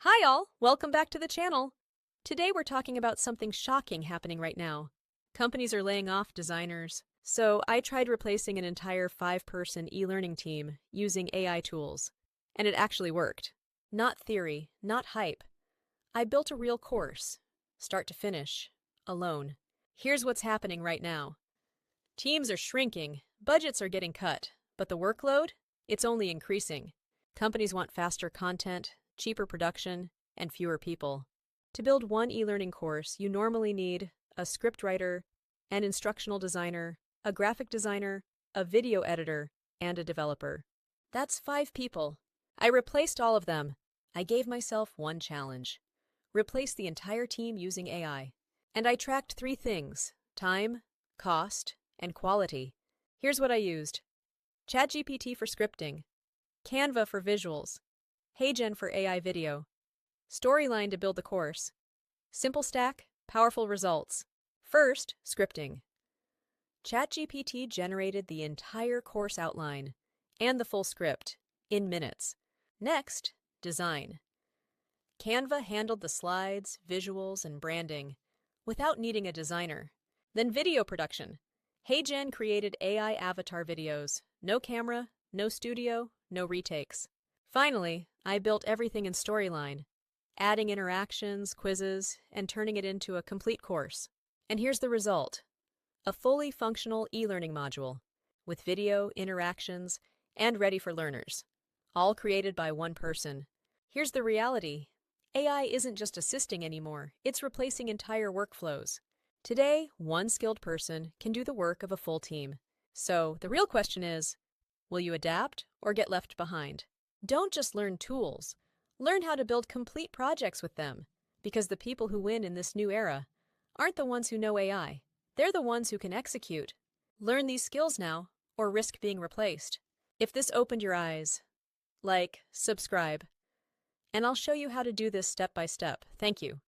Hi all, welcome back to the channel. Today we're talking about something shocking happening right now. Companies are laying off designers. So I tried replacing an entire 5-person e-learning team using AI tools. And it actually worked. Not theory, not hype. I built a real course, start to finish, alone. Here's what's happening right now. Teams are shrinking, budgets are getting cut, but the workload? It's only increasing. Companies want faster content, cheaper production, and fewer people. To build one e-learning course, you normally need a scriptwriter, an instructional designer, a graphic designer, a video editor, and a developer. That's 5 people. I replaced all of them. I gave myself one challenge. Replace the entire team using AI. And I tracked 3 things: time, cost, and quality. Here's what I used. ChatGPT for scripting, Canva for visuals, HeyGen for AI video, Storyline to build the course. Simple stack, powerful results. First, scripting. ChatGPT generated the entire course outline and the full script in minutes. Next, design. Canva handled the slides, visuals, and branding without needing a designer. Then video production. HeyGen created AI avatar videos. No camera, no studio, no retakes. Finally, I built everything in Storyline, adding interactions, quizzes, and turning it into a complete course. And here's the result: a fully functional e-learning module with video, interactions, and ready for learners, all created by one person. Here's the reality: AI isn't just assisting anymore, it's replacing entire workflows. Today, one skilled person can do the work of a full team. So the real question is, will you adapt or get left behind? Don't just learn tools. Learn how to build complete projects with them, because the people who win in this new era aren't the ones who know AI. They're the ones who can execute. Learn these skills now, or risk being replaced. If this opened your eyes, like, subscribe, and I'll show you how to do this step by step. Thank you.